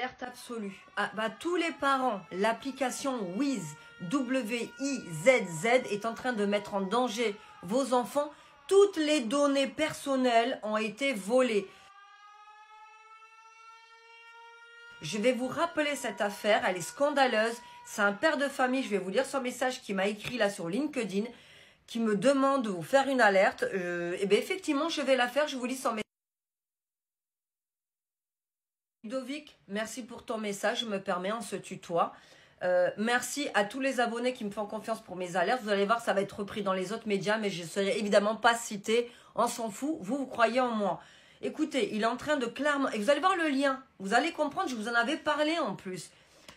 Alerte absolue. Ah, bah, tous les parents, l'application Wiz, W-I-Z-Z, est en train de mettre en danger vos enfants. Toutes les données personnelles ont été volées. Je vais vous rappeler cette affaire, elle est scandaleuse. C'est un père de famille, je vais vous lire son message qui m'a écrit là sur LinkedIn, qui me demande de vous faire une alerte. Et bien effectivement, je vais la faire, je vous lis son message. Ludovic, merci pour ton message, je me permets, on se tutoie. Merci à tous les abonnés qui me font confiance pour mes alertes. Vous allez voir, ça va être repris dans les autres médias, mais je ne serai évidemment pas citée. On s'en fout, vous croyez en moi. Écoutez, il est en train de clairement... Et vous allez voir le lien, vous allez comprendre, je vous en avais parlé en plus.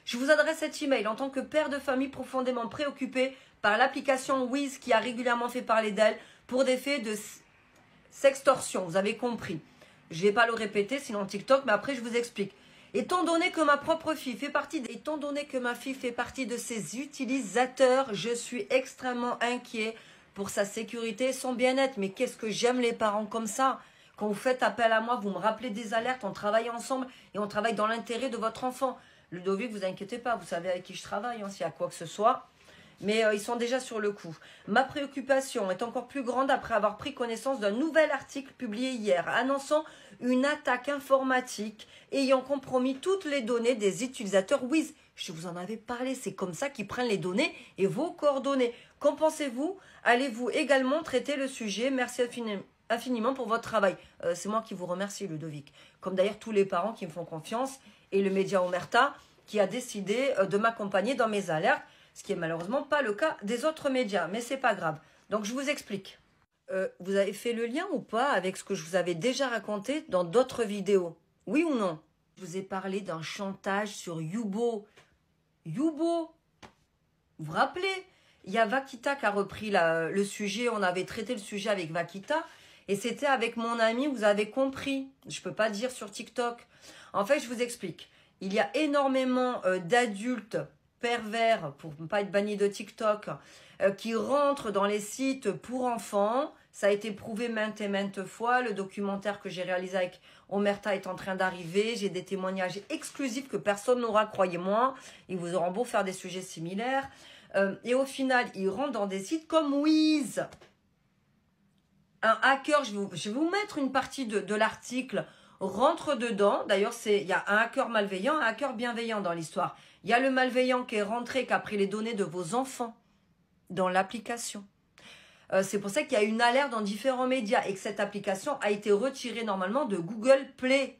Je vous adresse cet email en tant que père de famille profondément préoccupé par l'application Wiz qui a régulièrement fait parler d'elle pour des faits de sextorsion, vous avez compris. Je ne vais pas le répéter, sinon TikTok, mais après je vous explique. Étant donné que ma propre fille fait partie de ces utilisateurs, je suis extrêmement inquiet pour sa sécurité et son bien-être. Mais qu'est-ce que j'aime les parents comme ça? Quand vous faites appel à moi, vous me rappelez des alertes, on travaille ensemble et on travaille dans l'intérêt de votre enfant. Ludovic, vous inquiétez pas, vous savez avec qui je travaille, hein, s'il y a quoi que ce soit. Mais ils sont déjà sur le coup. Ma préoccupation est encore plus grande après avoir pris connaissance d'un nouvel article publié hier annonçant une attaque informatique ayant compromis toutes les données des utilisateurs Wiz. Je vous en avais parlé, c'est comme ça qu'ils prennent les données et vos coordonnées. Qu'en pensez-vous? Allez-vous également traiter le sujet? Merci infiniment pour votre travail. C'est moi qui vous remercie, Ludovic. Comme d'ailleurs tous les parents qui me font confiance et le média Omerta qui a décidé de m'accompagner dans mes alertes. Ce qui est malheureusement pas le cas des autres médias, mais c'est pas grave. Donc je vous explique. Vous avez fait le lien ou pas avec ce que je vous avais déjà raconté dans d'autres vidéos? Oui ou non? Je vous ai parlé d'un chantage sur Yubo. Yubo, vous vous rappelez? Il y a Vakita qui a repris le sujet, on avait traité le sujet avec Vakita, et c'était avec mon ami, vous avez compris. Je peux pas dire sur TikTok. En fait, je vous explique. Il y a énormément d'adultes pervers, pour ne pas être banni de TikTok, qui rentrent dans les sites pour enfants. Ça a été prouvé maintes et maintes fois. Le documentaire que j'ai réalisé avec Omerta est en train d'arriver. J'ai des témoignages exclusifs que personne n'aura, croyez-moi. Ils vous auront beau faire des sujets similaires. Et au final, ils rentrent dans des sites comme Wiz. Un hacker, je vais vous mettre une partie de l'article, rentre dedans. D'ailleurs, il y a un hacker malveillant, un hacker bienveillant dans l'histoire. Il y a le malveillant qui est rentré, qui a pris les données de vos enfants dans l'application. C'est pour ça qu'il y a une alerte dans différents médias et que cette application a été retirée normalement de Google Play.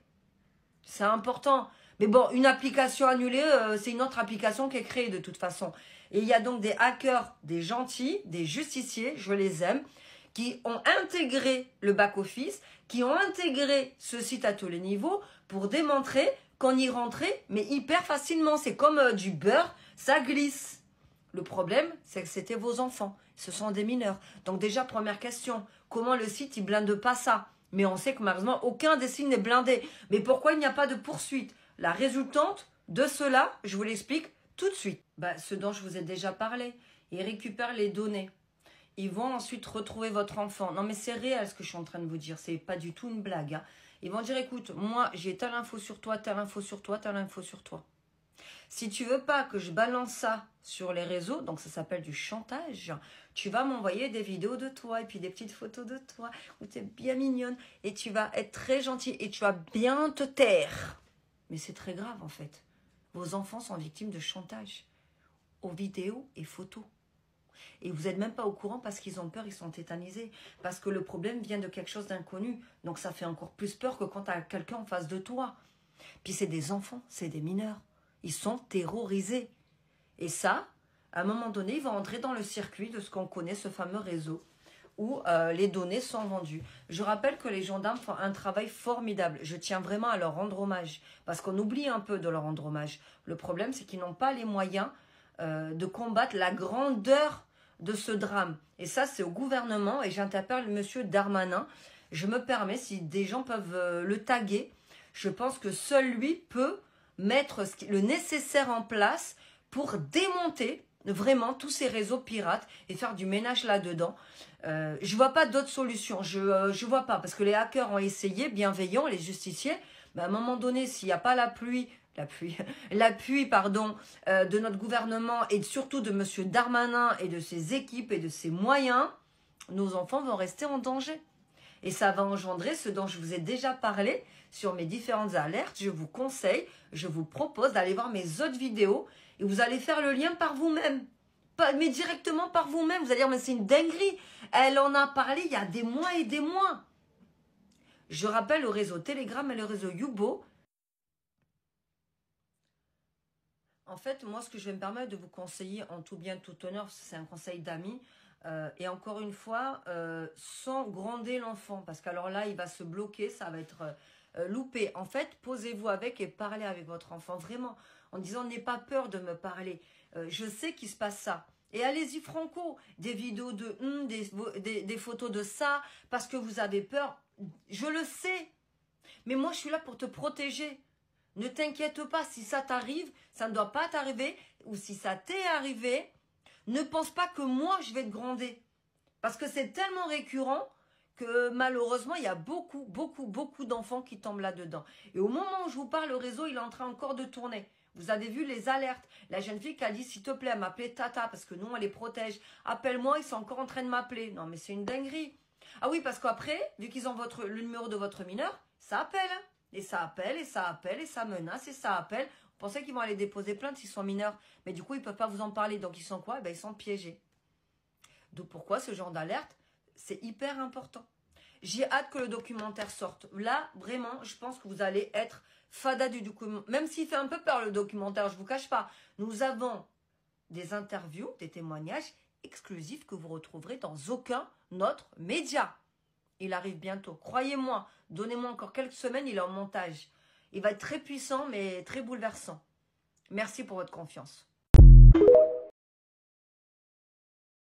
C'est important. Mais bon, une application annulée, c'est une autre application qui est créée de toute façon. Et il y a donc des hackers, des gentils, des justiciers, je les aime, qui ont intégré le back-office, qui ont intégré ce site à tous les niveaux pour démontrer qu'on y rentrait, mais hyper facilement. C'est comme du beurre, ça glisse. Le problème, c'est que c'était vos enfants. Ce sont des mineurs. Donc déjà, première question, comment le site, il blinde pas ça? Mais on sait que malheureusement, aucun des sites n'est blindé. Mais pourquoi il n'y a pas de poursuite? La résultante de cela, je vous l'explique tout de suite. Ce dont je vous ai déjà parlé. Ils récupèrent les données. Ils vont ensuite retrouver votre enfant. Non, mais c'est réel ce que je suis en train de vous dire. C'est pas du tout une blague. Hein. Ils vont dire, écoute, moi, j'ai telle info sur toi, telle info sur toi, telle info sur toi. Si tu veux pas que je balance ça sur les réseaux, donc ça s'appelle du chantage, tu vas m'envoyer des vidéos de toi et puis des petites photos de toi où tu es bien mignonne et tu vas être très gentille et tu vas bien te taire. Mais c'est très grave en fait. Vos enfants sont victimes de chantage aux vidéos et photos. Et vous n'êtes même pas au courant parce qu'ils ont peur, ils sont tétanisés. Parce que le problème vient de quelque chose d'inconnu. Donc ça fait encore plus peur que quand tu as quelqu'un en face de toi. Puis c'est des enfants, c'est des mineurs. Ils sont terrorisés. Et ça, à un moment donné, ils vont entrer dans le circuit de ce qu'on connaît, ce fameux réseau, où les données sont vendues. Je rappelle que les gendarmes font un travail formidable. Je tiens vraiment à leur rendre hommage. Parce qu'on oublie un peu de leur rendre hommage. Le problème, c'est qu'ils n'ont pas les moyens de combattre la grandeur de ce drame. Et ça, c'est au gouvernement. Et j'interpelle M. Darmanin. Je me permets, si des gens peuvent le taguer, je pense que seul lui peut mettre le nécessaire en place pour démonter vraiment tous ces réseaux pirates et faire du ménage là-dedans. Je vois pas d'autre solution. Je vois pas. Parce que les hackers ont essayé, bienveillants, les justiciers. Mais à un moment donné, s'il n'y a pas la pluie l'appui pardon, de notre gouvernement et surtout de M. Darmanin et de ses équipes et de ses moyens, nos enfants vont rester en danger. Et ça va engendrer ce dont je vous ai déjà parlé sur mes différentes alertes. Je vous conseille, je vous propose d'aller voir mes autres vidéos et vous allez faire le lien par vous-même. Mais directement par vous-même. Vous allez dire, mais c'est une dinguerie. Elle en a parlé il y a des mois et des mois. Je rappelle le réseau Telegram et le réseau Yubo. En fait, moi, ce que je vais me permettre de vous conseiller en tout bien, tout honneur, c'est un conseil d'amis. Et encore une fois, sans gronder l'enfant, parce qu'alors là, il va se bloquer, ça va être loupé. En fait, posez-vous avec et parlez avec votre enfant, vraiment, en disant, n'aie pas peur de me parler. Je sais qu'il se passe ça. Et allez-y franco, des vidéos de des photos de ça, parce que vous avez peur. Je le sais, mais moi, je suis là pour te protéger. Ne t'inquiète pas, si ça t'arrive, ça ne doit pas t'arriver, ou si ça t'est arrivé, ne pense pas que moi, je vais te gronder. Parce que c'est tellement récurrent que malheureusement, il y a beaucoup d'enfants qui tombent là-dedans. Et au moment où je vous parle, le réseau, il est en train encore de tourner. Vous avez vu les alertes. La jeune fille qui a dit, s'il te plaît, m'appeler Tata, parce que nous, on les protège. Appelle-moi, ils sont encore en train de m'appeler. Non, mais c'est une dinguerie. Ah oui, parce qu'après, vu qu'ils ont le numéro de votre mineur, ça appelle. Hein. Et ça appelle, et ça appelle, et ça menace, et ça appelle. Vous pensez qu'ils vont aller déposer plainte s'ils sont mineurs. Mais du coup, ils ne peuvent pas vous en parler. Donc, ils sont quoi? Ils sont piégés. Donc, pourquoi ce genre d'alerte? C'est hyper important. J'ai hâte que le documentaire sorte. Là, vraiment, je pense que vous allez être fada du documentaire. Même s'il fait un peu peur, le documentaire, je ne vous cache pas. Nous avons des interviews, des témoignages exclusifs que vous retrouverez dans aucun autre média. Il arrive bientôt. Croyez-moi, donnez-moi encore quelques semaines, il est en montage. Il va être très puissant, mais très bouleversant. Merci pour votre confiance.